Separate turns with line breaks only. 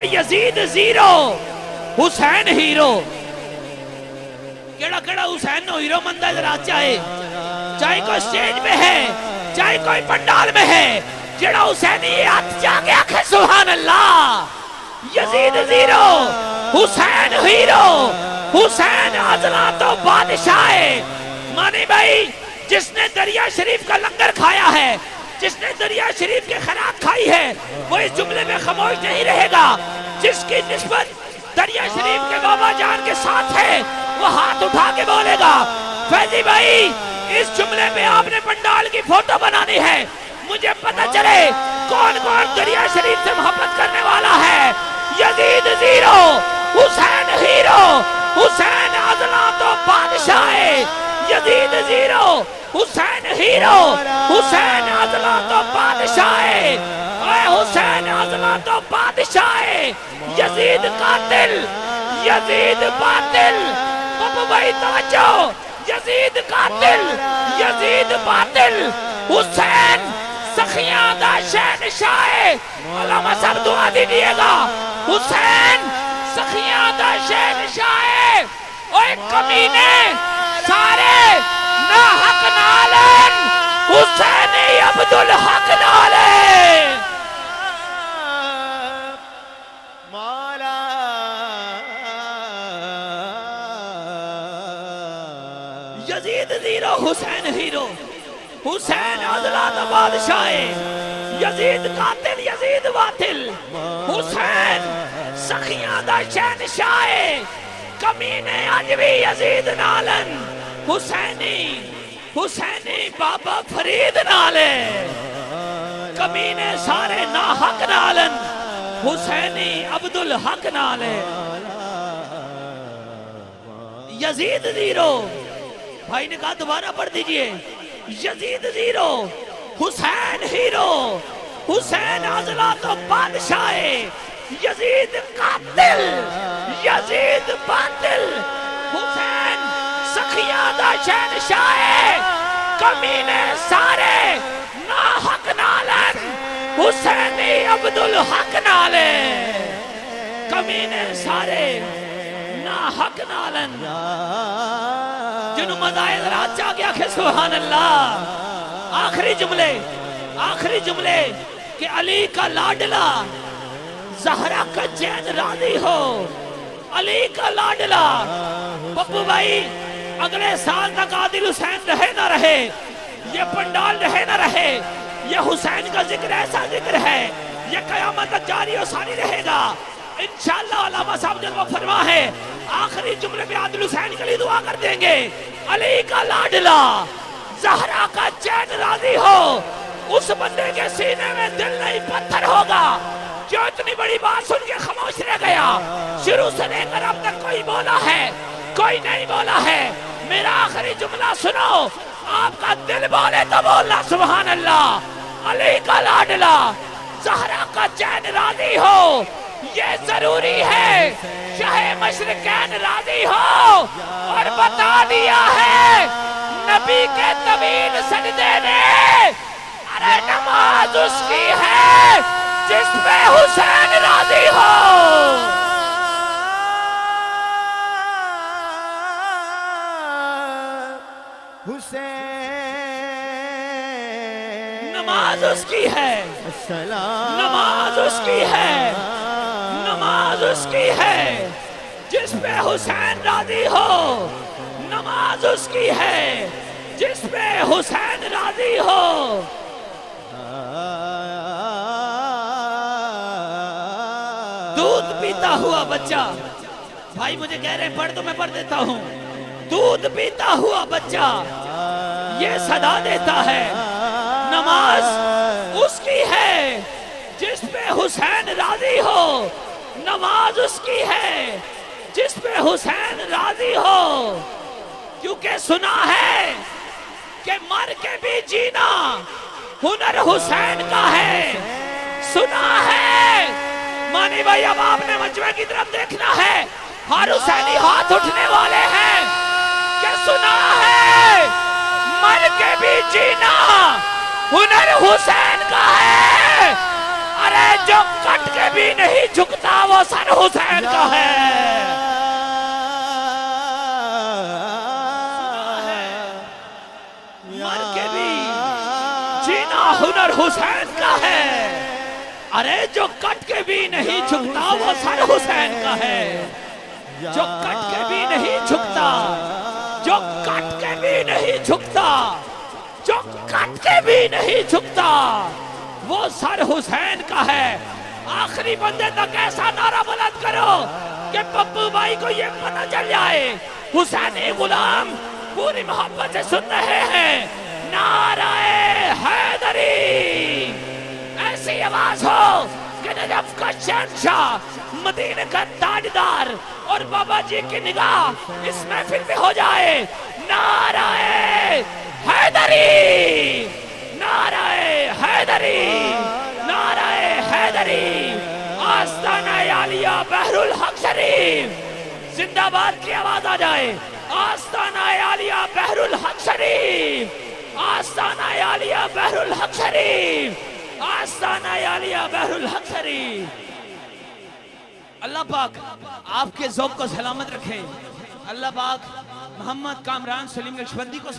Yazid zero Hussain hero. केड़ा केड़ा Hussain no hero मंदा जरा चाहे कोई स्टेज में है चाहे कोई पंडाल में है, जेड़ा हुसैनी हाथ जाके आखे सुभान अल्लाह। यजीद जीरो हुसैन हीरो, हुसैन आजला तो बादशाह। मानी भाई जिसने दरिया शरीफ का लंगर खाया है, जिसने दरिया शरीफ की खराक खाई है, वो इस जुमले में खामोश नहीं रहेगा। जिसकी निस्बत दरिया शरीफ के बाबा जान के साथ है, वो हाथ उठा के बोलेगा। फैजी भाई इस जुमले में आपने पंडाल की फोटो बनानी है, मुझे पता चले कौन कौन दरिया शरीफ से मोहब्बत करने वाला है। यजीद जीरो हुसैन हीरो, हुसैन आजला तो बादशाह। यजीद जीरो हुसैन हीरो, हुसैन आजला तो बादशाह। हुसैन आजला तो बादशाह। यजीद कातिल, यजीद बातिल। अब भाई तवज्जो, यजीद कातिल, यजीद बातिल। हुसैन सखियां दा शहनशाह। अल्लामा सब दुआ दीजिएगा। हुसैन सखियां दा शहनशाह। ओए कमीने सारे ना हक नालन, हुसैन अब्दुल हक नालन। मौला यजीद जीरो हुसैन हीरो, हुसैन आजला तो बादशाह। यजीद कातिल, यजीद बातिल। हुसैन सखियां दा शहनशाह। कमीने अज भी यजीद नालन। हुसैनी हुसैनी बाबा फरीद नाले। कमीने सारे ना हक नालन, हुसैनी अब्दुल हक नाले। यजीद जीरो। भाई ने कहा दोबारा पढ़ दीजिए। यजीद जीरो हुसैन हीरो, हुसैन आजला तो बादशाह। यजीद कातिल, यजीद बातिल। हुसैन सखियां दा शहनशाह। कमीने सारे ना हक नालन, हुसैनी अब्दुल हक नाले। कमीने सारे ना हक नालन। जिन्हों मजा आए जरा जाके आखे सुभान अल्लाह। आखिरी जुमले, आखिरी जुमले कि अली का लाडला ज़हरा का चैन राजी हो। अली का लाडला। पप्पू भाई अगले साल तक आदिल हुसैन रहे ना रहे, ये पंडाल रहे ना रहे, ये हुसैन का जिक्र ऐसा जिक्र है, ये कयामत तक जारी और सारी रहेगा इंशाअल्लाह। अल्लामा साहब जब फरमा है आखिरी जुमले में आदिल हुसैन के लिए दुआ कर देंगे। अली का लाडला ज़हरा का चैन राजी हो। उस बंदे के सीने में दिल नहीं पत्थर होगा जो इतनी बड़ी बात सुन के खामोश रह गया। शुरू से लेकर अब तक कोई बोला है, कोई नहीं बोला है। मेरा आखिरी जुमला सुनो, आपका दिल बोले तो बोलना सुभान अल्लाह। अली का लाडला ज़हरा का चैन राजी हो, ये जरूरी है चाहे मशरिकैन राजी हो। और बता दिया है नबी के तवील सजदे ने, अरे नमाज उसकी है जिस पे हुसैन राजी हो।
हुसैन
नमाज उसकी है, नमाज उसकी है, नमाज उसकी है जिस पे हुसैन राजी हो। नमाज उसकी है जिस पे हुसैन राजी हो। दूध पीता हुआ बच्चा, भाई मुझे कह रहे हैं पढ़ तो मैं पढ़ देता हूँ। दूध पीता हुआ बच्चा ये सदा देता है, नमाज उसकी है जिस पे हुसैन राजी हो। नमाज उसकी है जिस पे हुसैन राजी हो। क्योंकि सुना है कि मर के भी जीना हुनर हुसैन का है। सुना है मानी भाई, अब आपने मंचवे की तरफ देखना है, हर हुसैनी हाथ उठने वाले हैं। क्या सुना है मर के भी जीना हुनर हुसैन का है। अरे जो कट के भी नहीं झुकता वो हुसैन का है। अरे जो कट के भी नहीं झुकता वो सर हुसैन का है। जो कट के भी नहीं झुकता, जो कट के भी नहीं झुकता, जो कट के भी नहीं झुकता, वो सर हुसैन का है। आखिरी बंदे तक ऐसा नारा बुलंद करो कि पप्पू भाई को ये पता चल जाए हुसैनी गुलाम पूरी मोहब्बत से सुन रहे हैं नाराए हैदरी। ऐसी आवाज हो कि नजफ का शहंशाह, मदीने का ताजदार और बाबा जी की निगाह इस महफिल में हो जाए। नाराए हैदरी, नाराए हैदरी, नाराए हैदरी। आस्ताना आलिया बहरुल हक शरीफ जिंदाबाद की आवाज आ जाए। आस्ताना आलिया बहरुल हक शरीफ, आस्ताना आलिया बहरुल हक शरीफ, आस्ताना आलिया बहरुल हक शरीफ। अल्लाह पाक आपके ज़ौक़ को सलामत रखे। अल्लाह पाक मोहम्मद कामरान सलीम नक्शबंदी को